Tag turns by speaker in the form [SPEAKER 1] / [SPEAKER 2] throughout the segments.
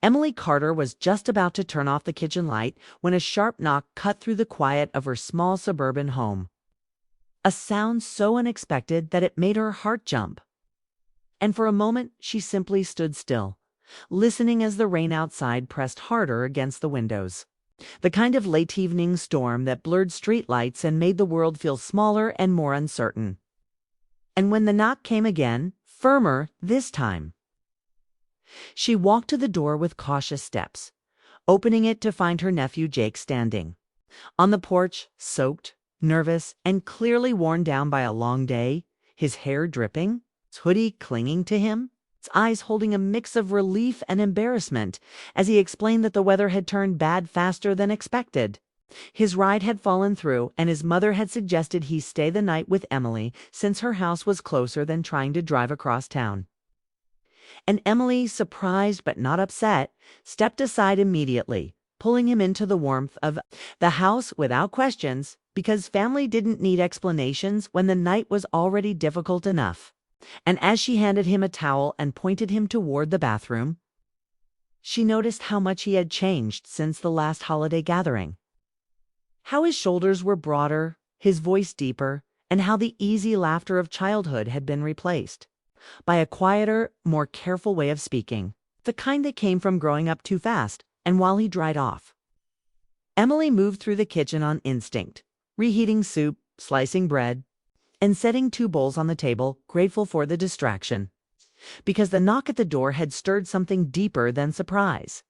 [SPEAKER 1] Emily Carter was just about to turn off the kitchen light when a sharp knock cut through the quiet of her small suburban home. A sound so unexpected that it made her heart jump. And for a moment, she simply stood still, listening as the rain outside pressed harder against the windows. The kind of late evening storm that blurred streetlights and made the world feel smaller and more uncertain. And when the knock came again, firmer this time, she walked to the door with cautious steps, opening it to find her nephew Jake standing on the porch, soaked, nervous, and clearly worn down by a long day, his hair dripping, his hoodie clinging to him, his eyes holding a mix of relief and embarrassment as he explained that the weather had turned bad faster than expected. His ride had fallen through, and his mother had suggested he stay the night with Emily since her house was closer than trying to drive across town. And Emily, surprised but not upset, stepped aside immediately, pulling him into the warmth of the house without questions, because family didn't need explanations when the night was already difficult enough. And as she handed him a towel and pointed him toward the bathroom, she noticed how much he had changed since the last holiday gathering. How his shoulders were broader, his voice deeper, and how the easy laughter of childhood had been replaced by a quieter, more careful way of speaking, the kind that came from growing up too fast. And while he dried off, Emily moved through the kitchen on instinct, reheating soup, slicing bread, and setting 2 bowls on the table, grateful for the distraction, because the knock at the door had stirred something deeper than surprise.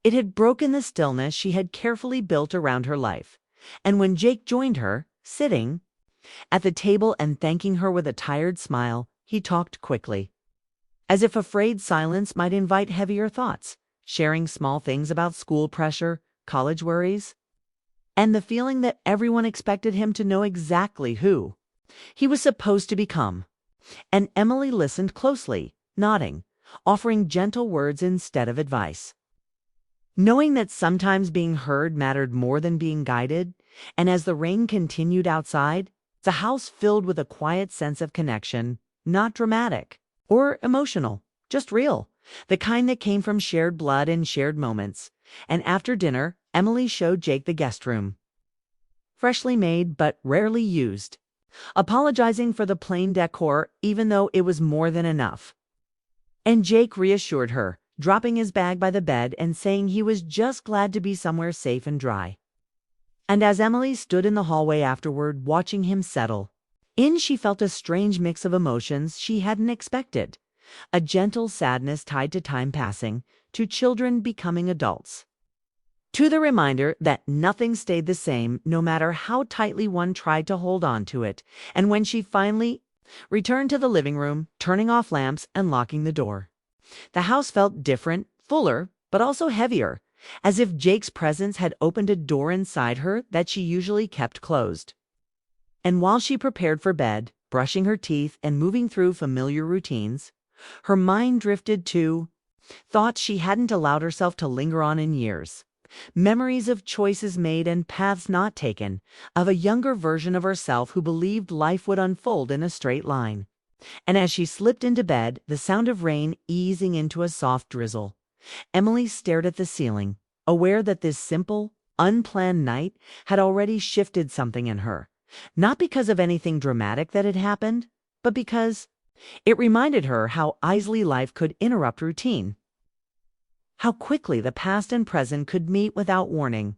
[SPEAKER 1] It had broken the stillness she had carefully built around her life, and when Jake joined her, sitting at the table and thanking her with a tired smile, he talked quickly, as if afraid silence might invite heavier thoughts, sharing small things about school pressure, college worries, and the feeling that everyone expected him to know exactly who he was supposed to become. And Emily listened closely, nodding, offering gentle words instead of advice. Knowing that sometimes being heard mattered more than being guided, and as the rain continued outside, the house filled with a quiet sense of connection, not dramatic or emotional, just real, the kind that came from shared blood and shared moments. And after dinner, Emily showed Jake the guest room, freshly made but rarely used, apologizing for the plain decor even though it was more than enough. And Jake reassured her, dropping his bag by the bed and saying he was just glad to be somewhere safe and dry. And as Emily stood in the hallway afterward watching him settle in, she felt a strange mix of emotions she hadn't expected. A gentle sadness tied to time passing, to children becoming adults, to the reminder that nothing stayed the same no matter how tightly one tried to hold on to it. And when she finally returned to the living room, turning off lamps and locking the door, the house felt different, fuller, but also heavier, as if Jake's presence had opened a door inside her that she usually kept closed. And while she prepared for bed, brushing her teeth and moving through familiar routines, her mind drifted to thoughts she hadn't allowed herself to linger on in years. Memories of choices made and paths not taken, of a younger version of herself who believed life would unfold in a straight line. And as she slipped into bed, the sound of rain easing into a soft drizzle, Emily stared at the ceiling, aware that this simple, unplanned night had already shifted something in her. Not because of anything dramatic that had happened, but because it reminded her how easily life could interrupt routine, how quickly the past and present could meet without warning,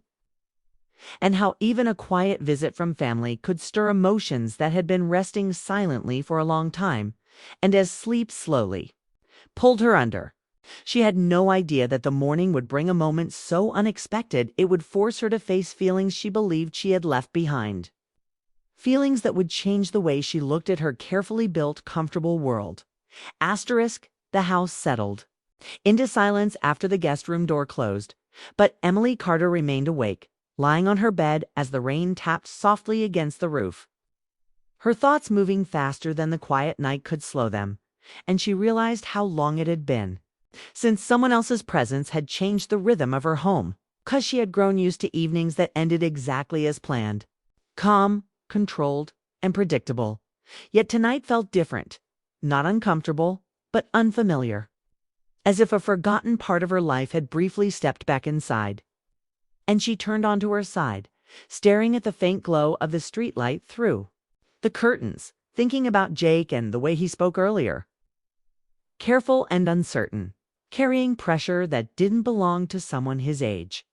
[SPEAKER 1] and how even a quiet visit from family could stir emotions that had been resting silently for a long time. And as sleep slowly pulled her under, she had no idea that the morning would bring a moment so unexpected it would force her to face feelings she believed she had left behind. Feelings that would change the way she looked at her carefully built, comfortable world. The house settled into silence after the guest room door closed, but Emily Carter remained awake, lying on her bed as the rain tapped softly against the roof, her thoughts moving faster than the quiet night could slow them. And she realized how long it had been since someone else's presence had changed the rhythm of her home, 'cause she had grown used to evenings that ended exactly as planned, calm, controlled, and predictable. Yet tonight felt different, not uncomfortable, but unfamiliar. as if a forgotten part of her life had briefly stepped back inside. And she turned onto her side, staring at the faint glow of the streetlight through the curtains, thinking about Jake and the way he spoke earlier. Careful and uncertain, carrying pressure that didn't belong to someone his age.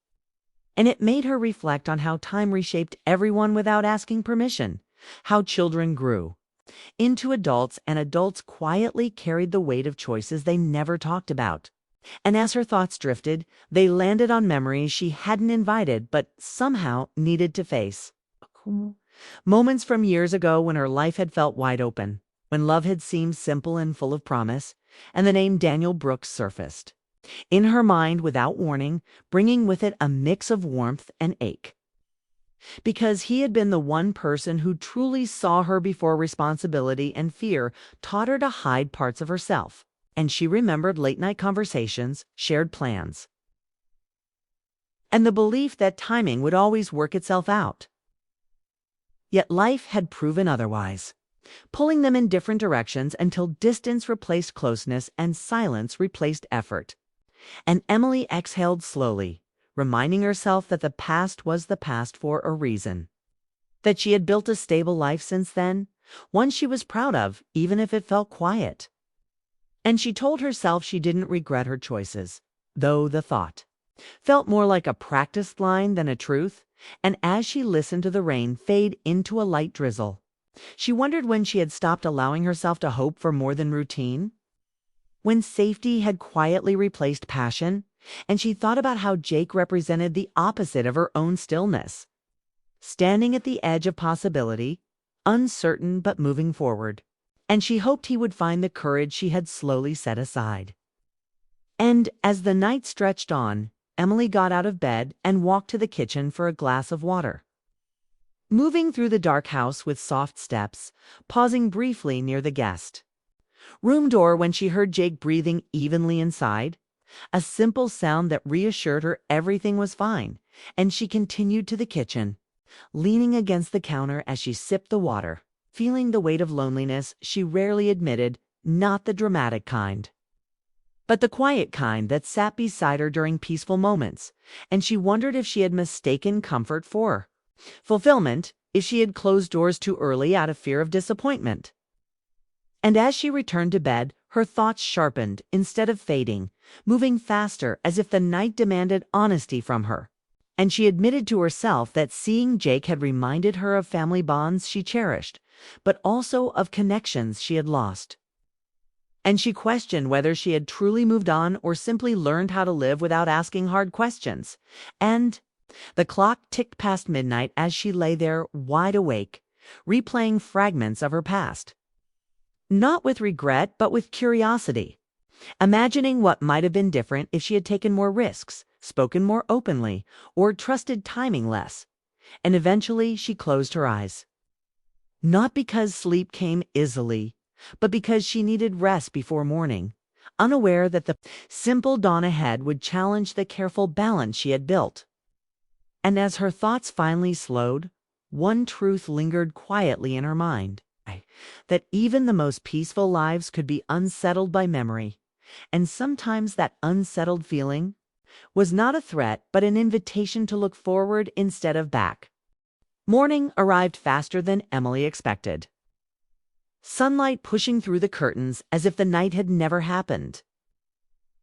[SPEAKER 1] And it made her reflect on how time reshaped everyone without asking permission, how children grew into adults and adults quietly carried the weight of choices they never talked about. And as her thoughts drifted, they landed on memories she hadn't invited but somehow needed to face. Moments from years ago when her life had felt wide open, when love had seemed simple and full of promise, and the name Daniel Brooks surfaced in her mind without warning, bringing with it a mix of warmth and ache. Because he had been the one person who truly saw her before responsibility and fear taught her to hide parts of herself. And she remembered late-night conversations, shared plans, and the belief that timing would always work itself out. Yet life had proven otherwise, pulling them in different directions until distance replaced closeness and silence replaced effort. And Emily exhaled slowly, reminding herself that the past was the past for a reason. That she had built a stable life since then, one she was proud of, even if it felt quiet. And she told herself she didn't regret her choices, though the thought felt more like a practiced line than a truth. And as she listened to the rain fade into a light drizzle, she wondered when she had stopped allowing herself to hope for more than routine. When safety had quietly replaced passion, and she thought about how Jake represented the opposite of her own stillness, standing at the edge of possibility, uncertain but moving forward. And she hoped he would find the courage she had slowly set aside. And as the night stretched on, Emily got out of bed and walked to the kitchen for a glass of water. Moving through the dark house with soft steps, pausing briefly near the guest room door when she heard Jake breathing evenly inside, a simple sound that reassured her everything was fine, and she continued to the kitchen, leaning against the counter as she sipped the water, feeling the weight of loneliness she rarely admitted, not the dramatic kind, but the quiet kind that sat beside her during peaceful moments. And she wondered if she had mistaken comfort for fulfillment, if she had closed doors too early out of fear of disappointment. And as she returned to bed, her thoughts sharpened instead of fading, moving faster as if the night demanded honesty from her. And she admitted to herself that seeing Jake had reminded her of family bonds she cherished, but also of connections she had lost. And she questioned whether she had truly moved on or simply learned how to live without asking hard questions. And the clock ticked past midnight as she lay there wide awake, replaying fragments of her past. Not with regret, but with curiosity, imagining what might have been different if she had taken more risks, spoken more openly, or trusted timing less. And eventually she closed her eyes. Not because sleep came easily, but because she needed rest before morning, unaware that the simple dawn ahead would challenge the careful balance she had built. And as her thoughts finally slowed, one truth lingered quietly in her mind, that even the most peaceful lives could be unsettled by memory, and sometimes that unsettled feeling was not a threat but an invitation to look forward instead of back. Morning arrived faster than Emily expected. Sunlight pushing through the curtains as if the night had never happened.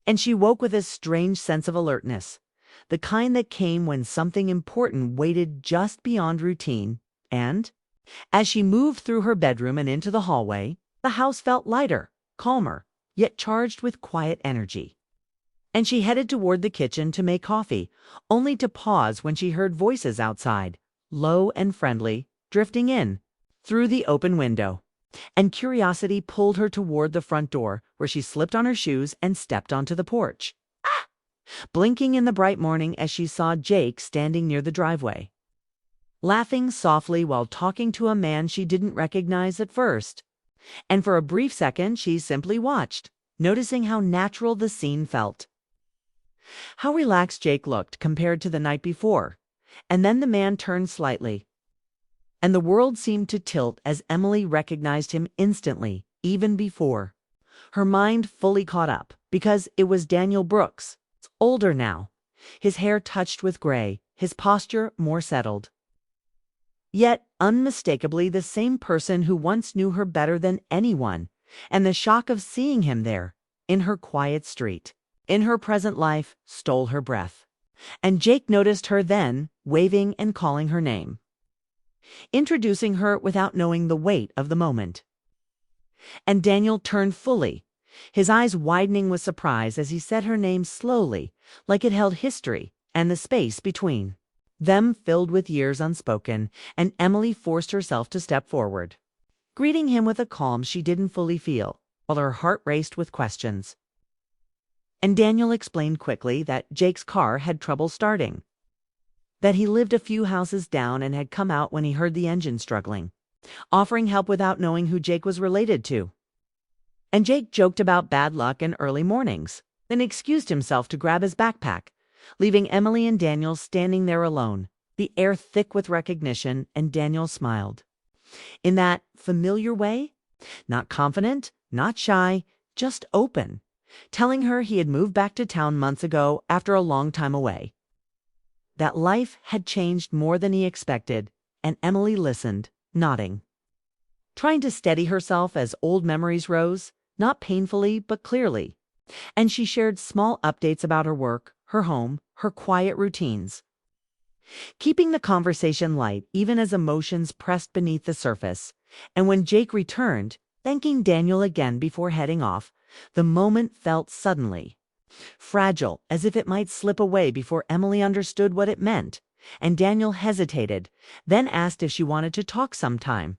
[SPEAKER 1] And she woke with a strange sense of alertness, the kind that came when something important waited just beyond routine. And as she moved through her bedroom and into the hallway, the house felt lighter, calmer, yet charged with quiet energy. And she headed toward the kitchen to make coffee, only to pause when she heard voices outside, low and friendly, drifting in through the open window. And curiosity pulled her toward the front door, where she slipped on her shoes and stepped onto the porch, blinking in the bright morning as she saw Jake standing near the driveway, laughing softly while talking to a man she didn't recognize at first. And for a brief second she simply watched, noticing how natural the scene felt, how relaxed Jake looked compared to the night before. And then the man turned slightly, and the world seemed to tilt as Emily recognized him instantly, even before Her mind fully caught up, because it was Daniel Brooks, older now, his hair touched with gray, his posture more settled. Yet unmistakably the same person who once knew her better than anyone, and the shock of seeing him there, in her quiet street, in her present life, stole her breath. And Jake noticed her then, waving and calling her name, introducing her without knowing the weight of the moment. And Daniel turned fully, his eyes widening with surprise as he said her name slowly, like it held history and the space between them filled with years unspoken, and Emily forced herself to step forward, greeting him with a calm she didn't fully feel, while her heart raced with questions. And Daniel explained quickly that Jake's car had trouble starting, that he lived a few houses down and had come out when he heard the engine struggling, offering help without knowing who Jake was related to. And Jake joked about bad luck and early mornings, then excused himself to grab his backpack, leaving Emily and Daniel standing there alone, the air thick with recognition, and Daniel smiled. In that familiar way, not confident, not shy, just open, telling her he had moved back to town months ago after a long time away. That life had changed more than he expected, and Emily listened, nodding, trying to steady herself as old memories rose, not painfully but clearly. And she shared small updates about her work, her home, her quiet routines, keeping the conversation light even as emotions pressed beneath the surface. And when Jake returned, thanking Daniel again before heading off, the moment felt suddenly fragile, as if it might slip away before Emily understood what it meant. And Daniel hesitated, then asked if she wanted to talk sometime.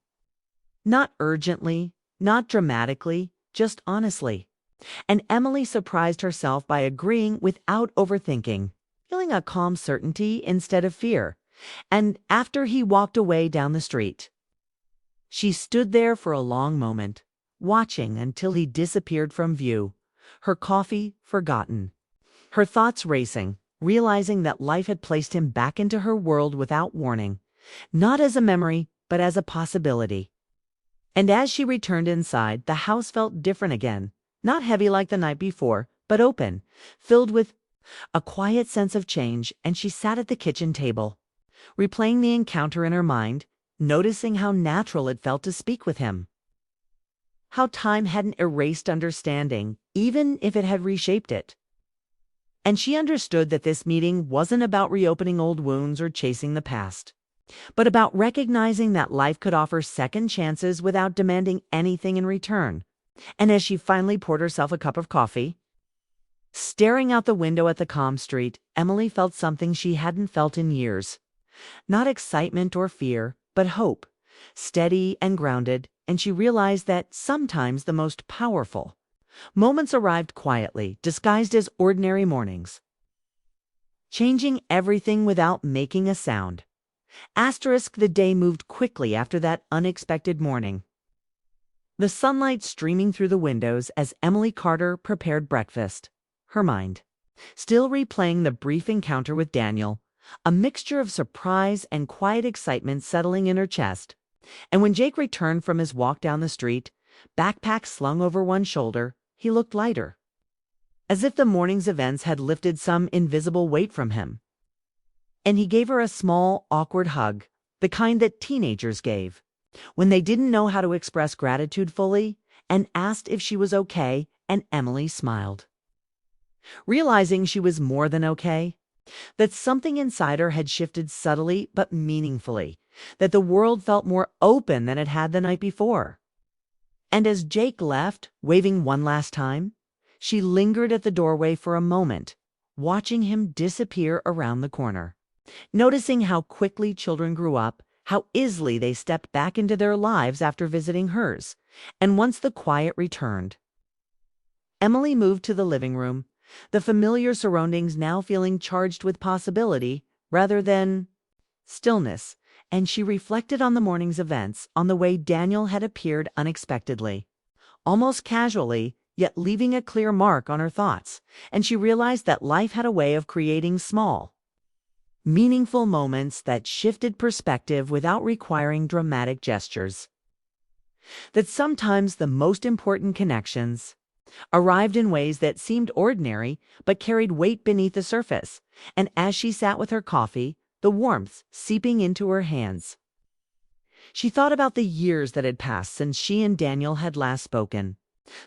[SPEAKER 1] Not urgently, not dramatically, just honestly. And Emily surprised herself by agreeing without overthinking, feeling a calm certainty instead of fear. And after he walked away down the street, she stood there for a long moment, watching until he disappeared from view, her coffee forgotten, her thoughts racing, realizing that life had placed him back into her world without warning, not as a memory, but as a possibility. And as she returned inside, the house felt different again. Not heavy like the night before, but open, filled with a quiet sense of change, and she sat at the kitchen table, replaying the encounter in her mind, noticing how natural it felt to speak with him, how time hadn't erased understanding, even if it had reshaped it. And she understood that this meeting wasn't about reopening old wounds or chasing the past, but about recognizing that life could offer second chances without demanding anything in return. And as she finally poured herself a cup of coffee, staring out the window at the calm street, Emily felt something she hadn't felt in years. Not excitement or fear, but hope, steady and grounded, and she realized that sometimes the most powerful moments arrived quietly, disguised as ordinary mornings, changing everything without making a sound. The day moved quickly after that unexpected morning, the sunlight streaming through the windows as Emily Carter prepared breakfast, her mind still replaying the brief encounter with Daniel, a mixture of surprise and quiet excitement settling in her chest. And when Jake returned from his walk down the street, backpack slung over one shoulder, he looked lighter, as if the morning's events had lifted some invisible weight from him. And he gave her a small, awkward hug, the kind that teenagers gave when they didn't know how to express gratitude fully, and asked if she was okay, and Emily smiled, realizing she was more than okay, that something inside her had shifted subtly but meaningfully, that the world felt more open than it had the night before. And as Jake left, waving one last time, she lingered at the doorway for a moment, watching him disappear around the corner, noticing how quickly children grew up, how easily they stepped back into their lives after visiting hers. And once the quiet returned, Emily moved to the living room, the familiar surroundings now feeling charged with possibility rather than stillness, and she reflected on the morning's events, on the way Daniel had appeared unexpectedly, almost casually, yet leaving a clear mark on her thoughts. And she realized that life had a way of creating small, meaningful moments that shifted perspective without requiring dramatic gestures. That sometimes the most important connections arrived in ways that seemed ordinary but carried weight beneath the surface, and as she sat with her coffee, the warmth seeping into her hands, she thought about the years that had passed since she and Daniel had last spoken,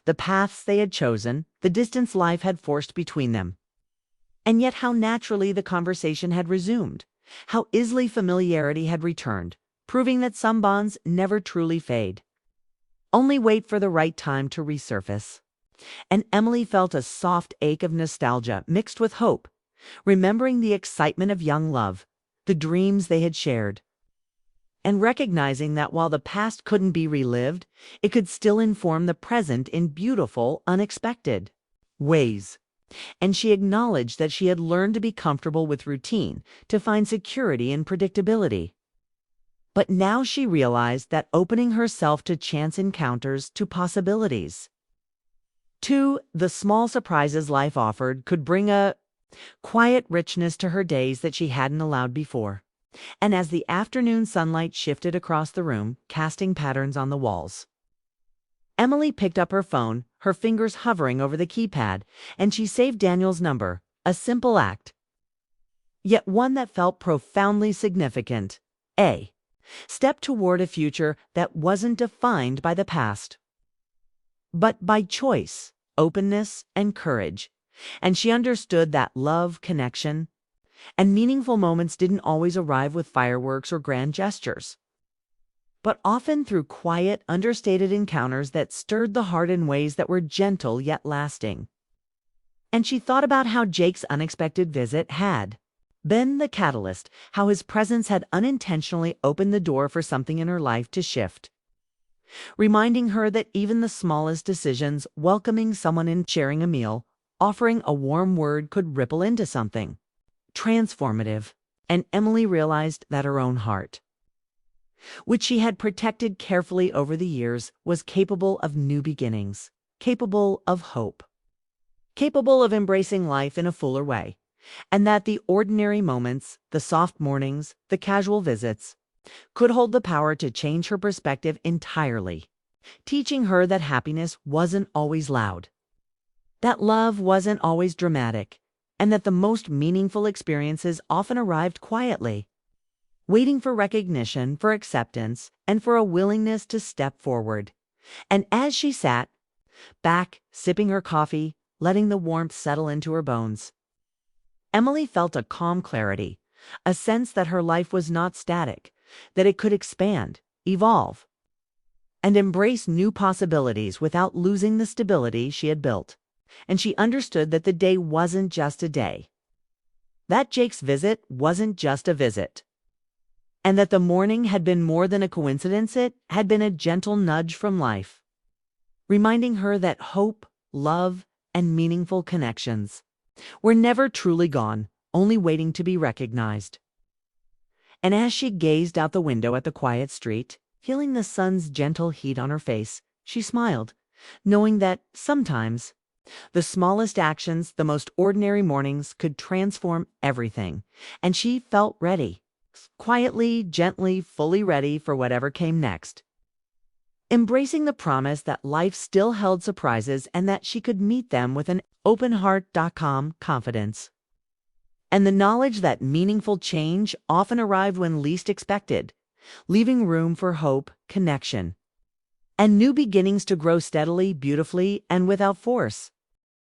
[SPEAKER 1] the paths they had chosen, the distance life had forced between them. And yet how naturally the conversation had resumed, how easily familiarity had returned, proving that some bonds never truly fade, only wait for the right time to resurface. And Emily felt a soft ache of nostalgia mixed with hope, remembering the excitement of young love, the dreams they had shared, and recognizing that while the past couldn't be relived, it could still inform the present in beautiful, unexpected ways. And she acknowledged that she had learned to be comfortable with routine, to find security in predictability. But now she realized that opening herself to chance encounters, to possibilities, to the small surprises life offered, could bring a quiet richness to her days that she hadn't allowed before. And as the afternoon sunlight shifted across the room, casting patterns on the walls, Emily picked up her phone, her fingers hovering over the keypad, and she saved Daniel's number, a simple act, yet one that felt profoundly significant. A step toward a future that wasn't defined by the past, but by choice, openness, and courage. And she understood that love, connection, and meaningful moments didn't always arrive with fireworks or grand gestures, but often through quiet, understated encounters that stirred the heart in ways that were gentle yet lasting. And she thought about how Jake's unexpected visit had been the catalyst, how his presence had unintentionally opened the door for something in her life to shift, reminding her that even the smallest decisions, welcoming someone in, sharing a meal, offering a warm word, could ripple into something transformative. And Emily realized that her own heart, which she had protected carefully over the years, was capable of new beginnings, capable of hope, capable of embracing life in a fuller way, and that the ordinary moments, the soft mornings, the casual visits, could hold the power to change her perspective entirely, teaching her that happiness wasn't always loud, that love wasn't always dramatic, and that the most meaningful experiences often arrived quietly, waiting for recognition, for acceptance, and for a willingness to step forward. And as she sat back, sipping her coffee, letting the warmth settle into her bones, Emily felt a calm clarity, a sense that her life was not static, that it could expand, evolve, and embrace new possibilities without losing the stability she had built. And she understood that the day wasn't just a day, that Jake's visit wasn't just a visit, and that the morning had been more than a coincidence. It had been a gentle nudge from life, reminding her that hope, love, and meaningful connections were never truly gone, only waiting to be recognized. And as she gazed out the window at the quiet street, feeling the sun's gentle heat on her face, she smiled, knowing that sometimes the smallest actions, the most ordinary mornings, could transform everything. And she felt ready, quietly, gently, fully ready for whatever came next, embracing the promise that life still held surprises and that she could meet them with an openheart.com confidence. And the knowledge that meaningful change often arrived when least expected, leaving room for hope, connection, and new beginnings to grow steadily, beautifully, and without force.